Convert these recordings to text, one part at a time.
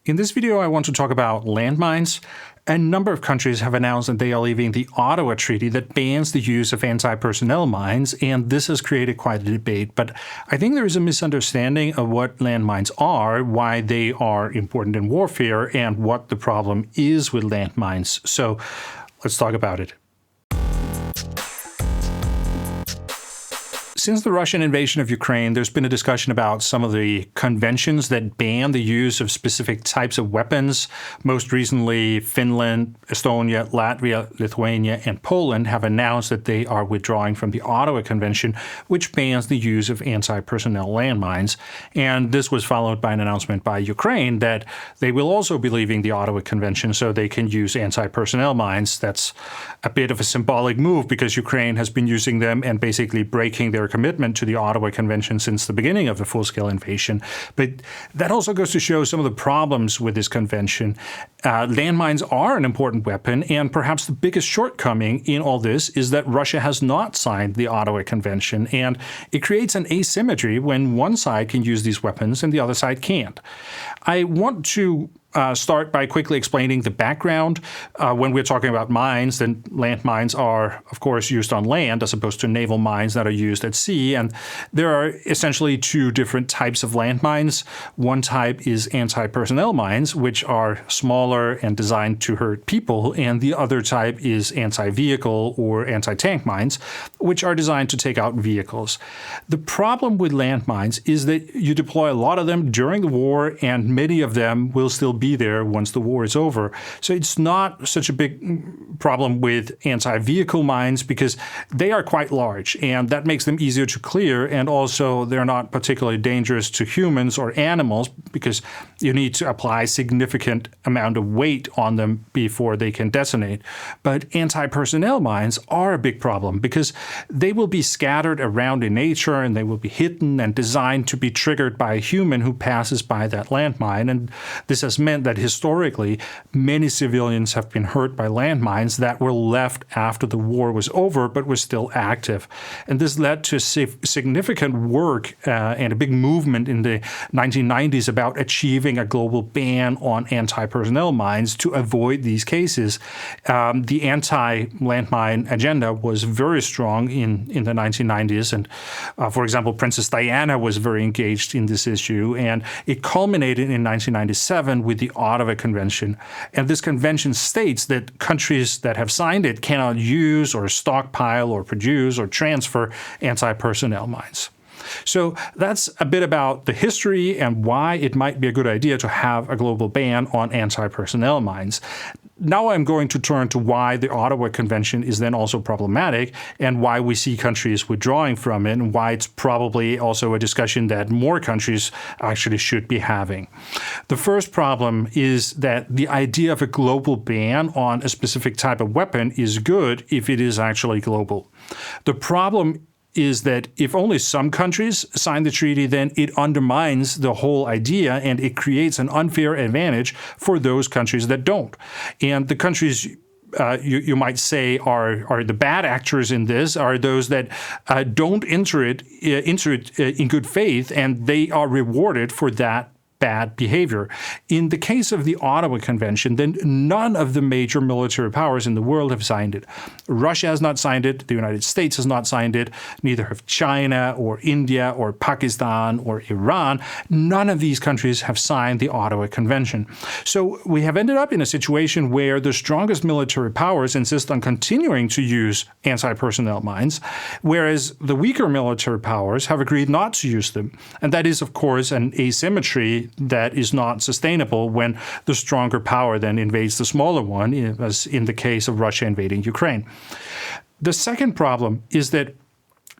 In this video, I want to talk about landmines. A number of countries have announced that they are leaving the Ottawa Treaty that bans the use of anti-personnel mines, and this has created quite a debate. But I think there is a misunderstanding of what landmines are, why they are important in warfare, and what the problem is with landmines. So let's talk about it. Since the Russian invasion of Ukraine, there's been a discussion about some of the conventions that ban the use of specific types of weapons. Most recently, Finland, Estonia, Latvia, Lithuania, and Poland have announced that they are withdrawing from the Ottawa Convention, which bans the use of anti-personnel landmines. And this was followed by an announcement by Ukraine that they will also be leaving the Ottawa Convention so they can use anti-personnel mines. That's a bit of a symbolic move because Ukraine has been using them and basically breaking their commitment to the Ottawa Convention since the beginning of the full-scale invasion. But that also goes to show some of the problems with this convention. Landmines are an important weapon, and perhaps the biggest shortcoming in all this is that Russia has not signed the Ottawa Convention, and it creates an asymmetry when one side can use these weapons and the other side can't. I want to start by quickly explaining the background. When we're talking about mines, then landmines are, of course, used on land as opposed to naval mines that are used at sea. And there are essentially two different types of landmines. One type is anti-personnel mines, which are smaller and designed to hurt people. And the other type is anti-vehicle or anti-tank mines, which are designed to take out vehicles. The problem with landmines is that you deploy a lot of them during the war, and many of them will still be there once the war is over. So it's not such a big problem with anti-vehicle mines because they are quite large, and that makes them easier to clear. And also, they're not particularly dangerous to humans or animals because you need to apply significant amount of weight on them before they can detonate. But anti-personnel mines are a big problem because they will be scattered around in nature, and they will be hidden and designed to be triggered by a human who passes by that landmine. And this has meant that historically, many civilians have been hurt by landmines that were left after the war was over but were still active. And this led to significant work and a big movement in the 1990s about achieving a global ban on anti-personnel mines to avoid these cases. The anti-landmine agenda was very strong in the 1990s. And for example, Princess Diana was very engaged in this issue. And it culminated in 1997 with the Ottawa Convention. And this convention states that countries that have signed it cannot use or stockpile or produce or transfer anti-personnel mines. So that's a bit about the history and why it might be a good idea to have a global ban on anti-personnel mines. Now I'm going to turn to why the Ottawa Convention is then also problematic and why we see countries withdrawing from it and why it's probably also a discussion that more countries actually should be having. The first problem is that the idea of a global ban on a specific type of weapon is good if it is actually global. The problem is that if only some countries sign the treaty, then it undermines the whole idea and it creates an unfair advantage for those countries that don't. And the countries you might say are the bad actors in this are those that don't enter it in good faith, and they are rewarded for that bad behavior. In the case of the Ottawa Convention, then none of the major military powers in the world have signed it. Russia has not signed it. The United States has not signed it. Neither have China or India or Pakistan or Iran. None of these countries have signed the Ottawa Convention. So we have ended up in a situation where the strongest military powers insist on continuing to use anti-personnel mines, whereas the weaker military powers have agreed not to use them. And that is, of course, an asymmetry that is not sustainable when the stronger power then invades the smaller one, as in the case of Russia invading Ukraine. The second problem is that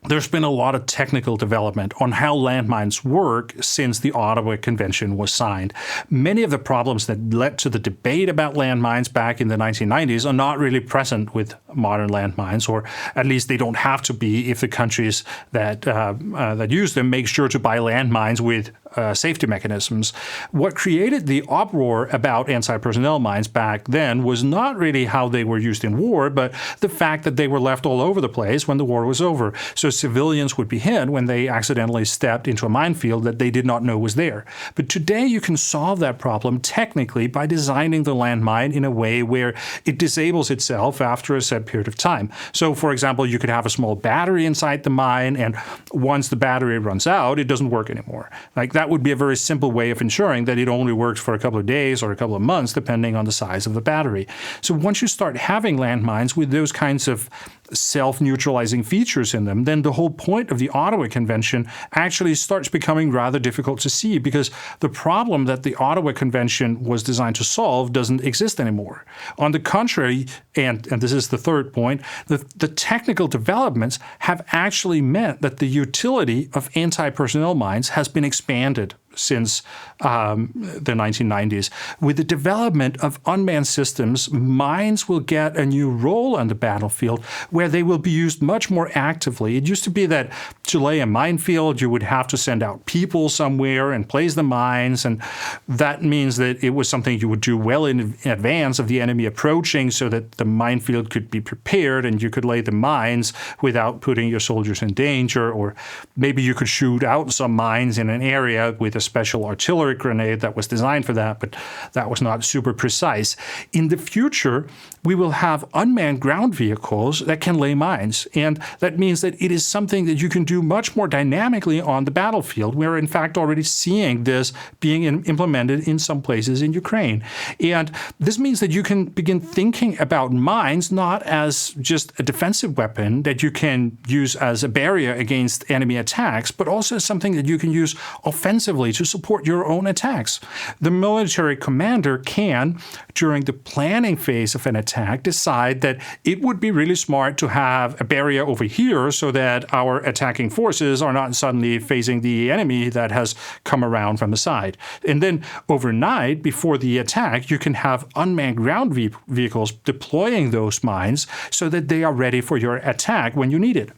there's been a lot of technical development on how landmines work since the Ottawa Convention was signed. Many of the problems that led to the debate about landmines back in the 1990s are not really present with modern landmines, or at least they don't have to be if the countries that use them make sure to buy landmines with safety mechanisms. What created the uproar about anti-personnel mines back then was not really how they were used in war, but the fact that they were left all over the place when the war was over. So civilians would be hit when they accidentally stepped into a minefield that they did not know was there. But today you can solve that problem technically by designing the landmine in a way where it disables itself after a set period of time. So, for example, you could have a small battery inside the mine, and once the battery runs out, it doesn't work anymore. Like, that would be a very simple way of ensuring that it only works for a couple of days or a couple of months, depending on the size of the battery. So once you start having landmines with those kinds of self-neutralizing features in them, then the whole point of the Ottawa Convention actually starts becoming rather difficult to see, because the problem that the Ottawa Convention was designed to solve doesn't exist anymore. On the contrary, and this is the third point, the technical developments have actually meant that the utility of anti-personnel mines has been expanded since the 1990s. With the development of unmanned systems, mines will get a new role on the battlefield where they will be used much more actively. It used to be that to lay a minefield, you would have to send out people somewhere and place the mines, and that means that it was something you would do well in advance of the enemy approaching so that the minefield could be prepared and you could lay the mines without putting your soldiers in danger, or maybe you could shoot out some mines in an area with a special artillery grenade that was designed for that, but that was not super precise. In the future, we will have unmanned ground vehicles that can lay mines, and that means that it is something that you can do much more dynamically on the battlefield. We're in fact already seeing this being implemented in some places in Ukraine. And this means that you can begin thinking about mines not as just a defensive weapon that you can use as a barrier against enemy attacks, but also as something that you can use offensively to support your own attacks. The military commander can, during the planning phase of an attack, decide that it would be really smart to have a barrier over here so that our attacking forces are not suddenly facing the enemy that has come around from the side. And then overnight, before the attack, you can have unmanned ground vehicles deploying those mines so that they are ready for your attack when you need it.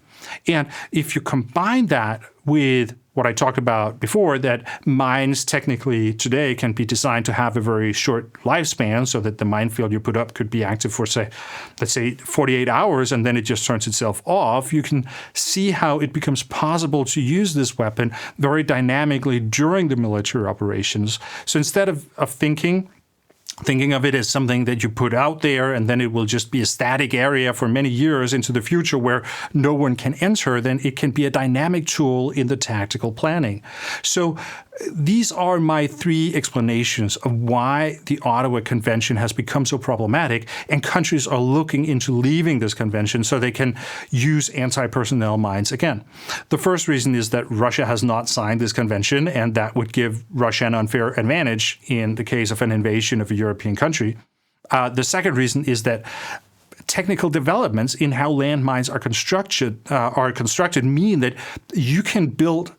And if you combine that with what I talked about before, that mines technically today can be designed to have a very short lifespan so that the minefield you put up could be active for, let's say 48 hours, and then it just turns itself off, you can see how it becomes possible to use this weapon very dynamically during the military operations. So instead of thinking of it as something that you put out there and then it will just be a static area for many years into the future where no one can enter, then it can be a dynamic tool in the tactical planning. So these are my three explanations of why the Ottawa Convention has become so problematic, and countries are looking into leaving this convention so they can use anti-personnel mines again. The first reason is that Russia has not signed this convention, and that would give Russia an unfair advantage in the case of an invasion of a European country. The second reason is that technical developments in how landmines are constructed mean that you can build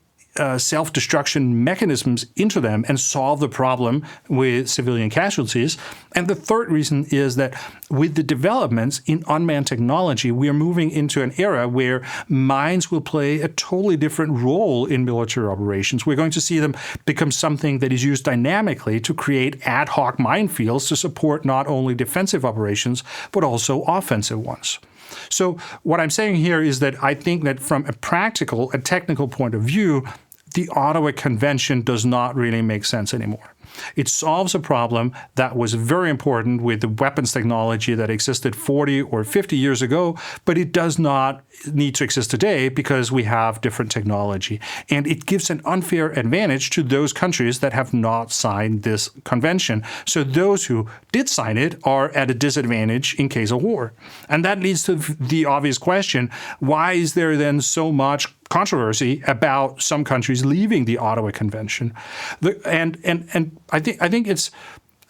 self-destruction mechanisms into them and solve the problem with civilian casualties. And the third reason is that with the developments in unmanned technology, we are moving into an era where mines will play a totally different role in military operations. We're going to see them become something that is used dynamically to create ad hoc minefields to support not only defensive operations, but also offensive ones. So what I'm saying here is that I think that from a technical point of view, the Ottawa Convention does not really make sense anymore. It solves a problem that was very important with the weapons technology that existed 40 or 50 years ago, but it does not need to exist today because we have different technology. And it gives an unfair advantage to those countries that have not signed this convention. So those who did sign it are at a disadvantage in case of war. And that leads to the obvious question, why is there then so much controversy about some countries leaving the Ottawa Convention? And I think it's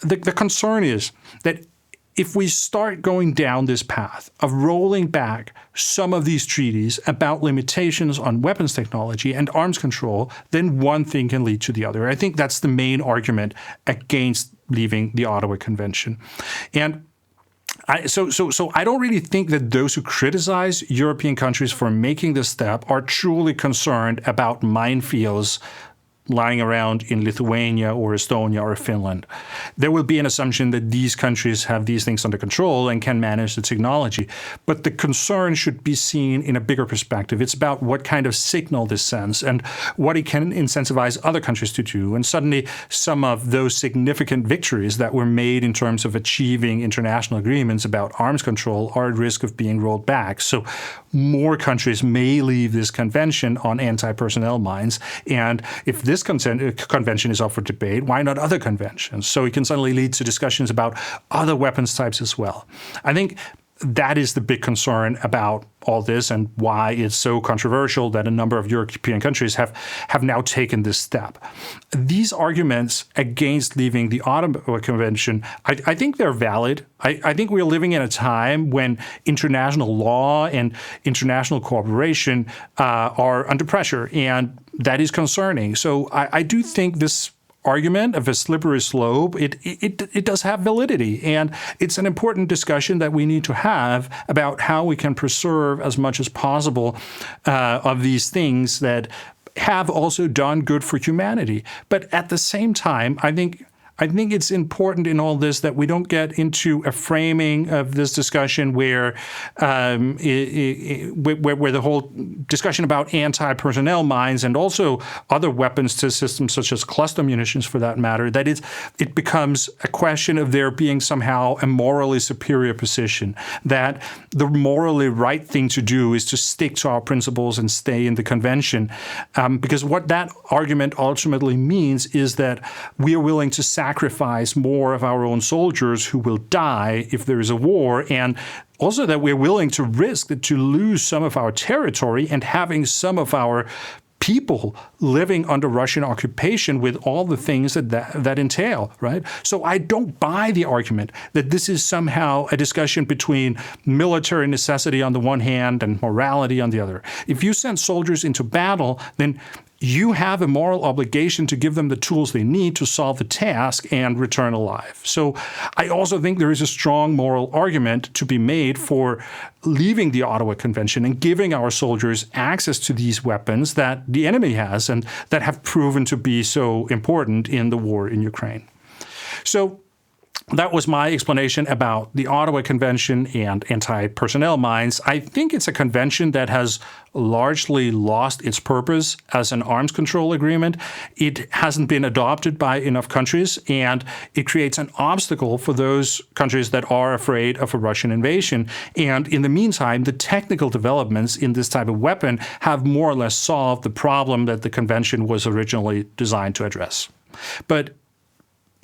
the concern is that if we start going down this path of rolling back some of these treaties about limitations on weapons technology and arms control, then one thing can lead to the other. I think that's the main argument against leaving the Ottawa Convention. And So I don't really think that those who criticize European countries for making this step are truly concerned about minefields lying around in Lithuania or Estonia or Finland. There will be an assumption that these countries have these things under control and can manage the technology. But the concern should be seen in a bigger perspective. It's about what kind of signal this sends and what it can incentivize other countries to do. And suddenly some of those significant victories that were made in terms of achieving international agreements about arms control are at risk of being rolled back. So more countries may leave this convention on anti-personnel mines. And if this convention is up for debate, why not other conventions? So it can suddenly lead to discussions about other weapons types as well. I think that is the big concern about all this and why it's so controversial that a number of European countries have now taken this step. These arguments against leaving the Ottawa Convention, I think they're valid. I think we're living in a time when international law and international cooperation are under pressure, and that is concerning. So I do think this argument of a slippery slope, it does have validity. And it's an important discussion that we need to have about how we can preserve as much as possible of these things that have also done good for humanity. But at the same time, I think it's important in all this that we don't get into a framing of this discussion where the whole discussion about anti-personnel mines and also other weapons systems such as cluster munitions for that matter, that it becomes a question of there being somehow a morally superior position, that the morally right thing to do is to stick to our principles and stay in the convention. Because what that argument ultimately means is that we are willing to sacrifice more of our own soldiers who will die if there is a war, and also that we're willing to risk to lose some of our territory and having some of our people living under Russian occupation with all the things that entail, right? So I don't buy the argument that this is somehow a discussion between military necessity on the one hand and morality on the other. If you send soldiers into battle, then you have a moral obligation to give them the tools they need to solve the task and return alive. So I also think there is a strong moral argument to be made for leaving the Ottawa Convention and giving our soldiers access to these weapons that the enemy has and that have proven to be so important in the war in Ukraine. So that was my explanation about the Ottawa Convention and anti-personnel mines. I think it's a convention that has largely lost its purpose as an arms control agreement. It hasn't been adopted by enough countries, and it creates an obstacle for those countries that are afraid of a Russian invasion. And in the meantime, the technical developments in this type of weapon have more or less solved the problem that the convention was originally designed to address. But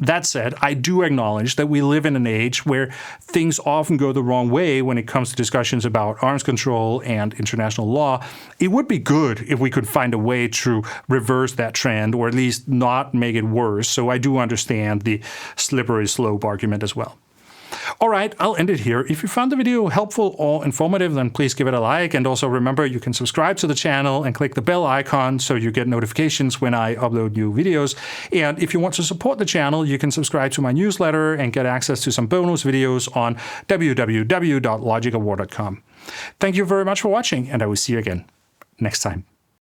that said, I do acknowledge that we live in an age where things often go the wrong way when it comes to discussions about arms control and international law. It would be good if we could find a way to reverse that trend, or at least not make it worse. So I do understand the slippery slope argument as well. All right, I'll end it here. If you found the video helpful or informative, then please give it a like. And also remember, you can subscribe to the channel and click the bell icon so you get notifications when I upload new videos. And if you want to support the channel, you can subscribe to my newsletter and get access to some bonus videos on www.logicofwar.com. Thank you very much for watching, and I will see you again next time.